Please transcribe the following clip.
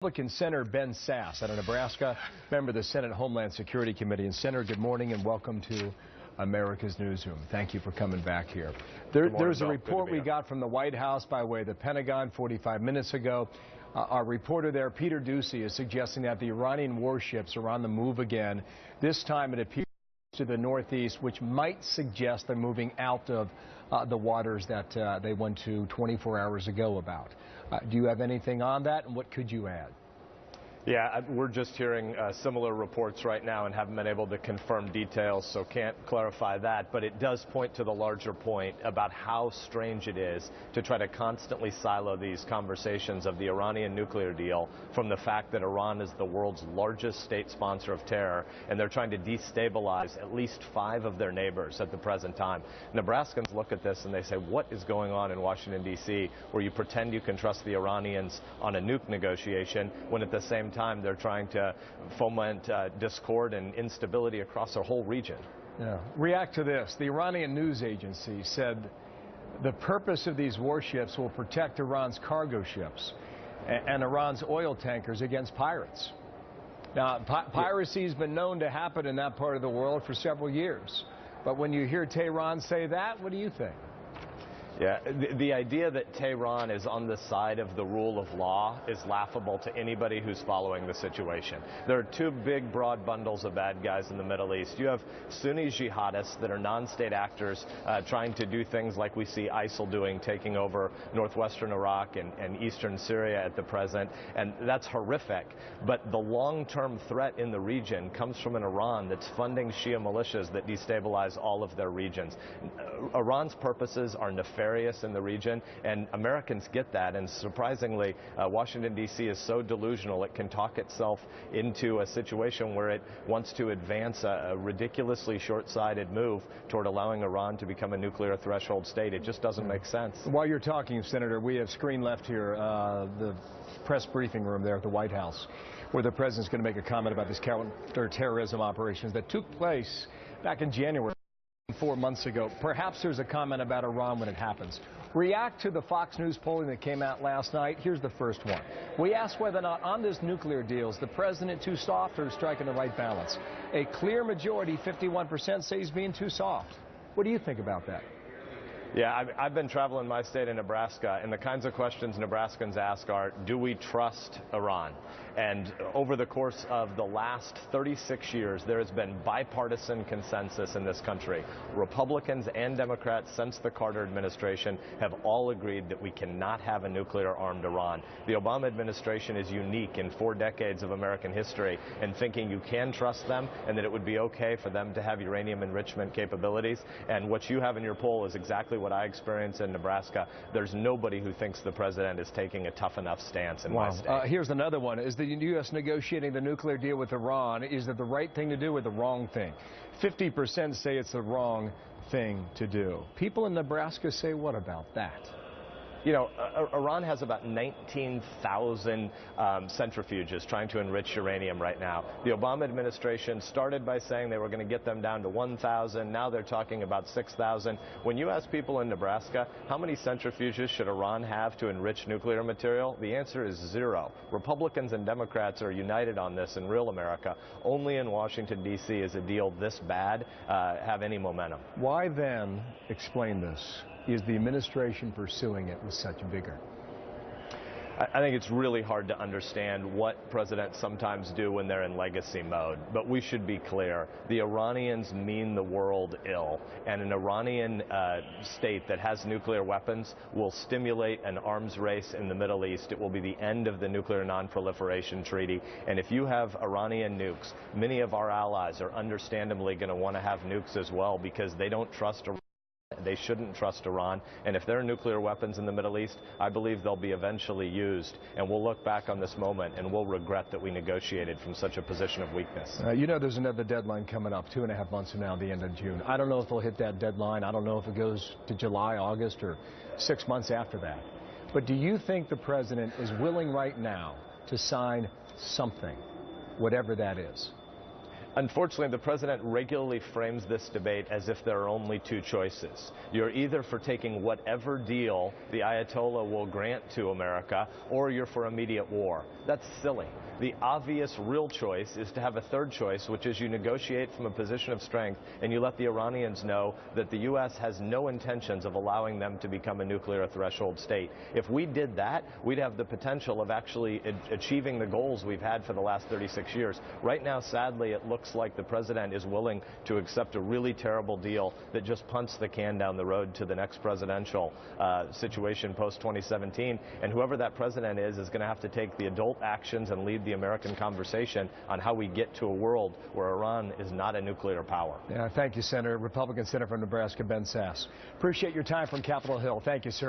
Republican Senator Ben Sasse out of Nebraska, member of the Senate Homeland Security Committee. And Senator, good morning and welcome to America's Newsroom. Thank you for coming back here. There's a report we got from the White House by way of the Pentagon 45 minutes ago. Our reporter there, Peter Ducey, is suggesting that the Iranian warships are on the move again. This time it appears to the northeast, which might suggest they're moving out of the waters that they went to 24 hours ago about. Do you have anything on that, and what could you add? Yeah, we're just hearing similar reports right now and haven't been able to confirm details, so can't clarify that. But it does point to the larger point about how strange it is to try to constantly silo these conversations of the Iranian nuclear deal from the fact that Iran is the world's largest state sponsor of terror, and they're trying to destabilize at least 5 of their neighbors at the present time. Nebraskans look at this and they say, what is going on in Washington, D.C., where you pretend you can trust the Iranians on a nuke negotiation when at the same time they're trying to foment discord and instability across our whole region. Yeah. React to this. The Iranian news agency said the purpose of these warships will protect Iran's cargo ships and Iran's oil tankers against pirates. Now, piracy has been known to happen in that part of the world for several years. But when you hear Tehran say that, what do you think? Yeah, the idea that Tehran is on the side of the rule of law is laughable to anybody who's following the situation. There are 2 big, broad bundles of bad guys in the Middle East. You have Sunni jihadists that are non-state actors trying to do things like we see ISIL doing, taking over northwestern Iraq and eastern Syria at the present, and that's horrific. But the long-term threat in the region comes from an Iran that's funding Shia militias that destabilize all of their regions. Iran's purposes are nefarious in the region, and Americans get that, and surprisingly, Washington, D.C. is so delusional it can talk itself into a situation where it wants to advance a ridiculously short-sighted move toward allowing Iran to become a nuclear threshold state. It just doesn't make sense. While you're talking, Senator, we have screen left here, the press briefing room there at the White House, where the president's going to make a comment about these counterterrorism operations that took place back in January. 4 months ago. Perhaps there's a comment about Iran when it happens. React to the Fox News polling that came out last night. Here's the first one. We asked whether or not on this nuclear deal, is the president too soft or striking the right balance? A clear majority, 51%, say he's being too soft. What do you think about that? Yeah, I've been traveling my state in Nebraska, and the kinds of questions Nebraskans ask are, do we trust Iran? And over the course of the last 36 years, there has been bipartisan consensus in this country. Republicans and Democrats since the Carter administration have all agreed that we cannot have a nuclear-armed Iran. The Obama administration is unique in 4 decades of American history in thinking you can trust them and that it would be okay for them to have uranium enrichment capabilities. And what you have in your poll is exactly what I experience in Nebraska. There's nobody who thinks the president is taking a tough enough stance in my state. Here's another one. Is the U.S. negotiating the nuclear deal with Iran, is it the right thing to do or the wrong thing? 50% say it's the wrong thing to do. People in Nebraska say what about that? You know, Iran has about 19,000 centrifuges trying to enrich uranium right now. The Obama administration started by saying they were going to get them down to 1,000. Now they're talking about 6,000. When you ask people in Nebraska, how many centrifuges should Iran have to enrich nuclear material? The answer is 0. Republicans and Democrats are united on this in real America. Only in Washington, D.C. is a deal this bad have any momentum. Why then, explain this, is the administration pursuing it with such vigor? I think it's really hard to understand what presidents sometimes do when they're in legacy mode. But we should be clear. The Iranians mean the world ill. And an Iranian state that has nuclear weapons will stimulate an arms race in the Middle East. It will be the end of the Nuclear Non-Proliferation Treaty. And if you have Iranian nukes, many of our allies are understandably going to want to have nukes as well because they don't trust Iran. They shouldn't trust Iran, and if there are nuclear weapons in the Middle East, I believe they'll be eventually used, and we'll look back on this moment and we'll regret that we negotiated from such a position of weakness. You know there's another deadline coming up 2.5 months from now, the end of June. I don't know if they'll hit that deadline. I don't know if it goes to July, August, or 6 months after that. But do you think the president is willing right now to sign something, whatever that is? Unfortunately, the president regularly frames this debate as if there are only two choices. You're either for taking whatever deal the Ayatollah will grant to America, or you're for immediate war. That's silly. The obvious real choice is to have a third choice, which is you negotiate from a position of strength and you let the Iranians know that the U.S. has no intentions of allowing them to become a nuclear threshold state. If we did that, we'd have the potential of actually achieving the goals we've had for the last 36 years. Right now, sadly, it looks like the president is willing to accept a really terrible deal that just punts the can down the road to the next presidential situation post-2017. And whoever that president is going to have to take the adult actions and lead the American conversation on how we get to a world where Iran is not a nuclear power. Yeah, thank you, Senator. Republican Senator from Nebraska, Ben Sasse. Appreciate your time from Capitol Hill. Thank you, sir.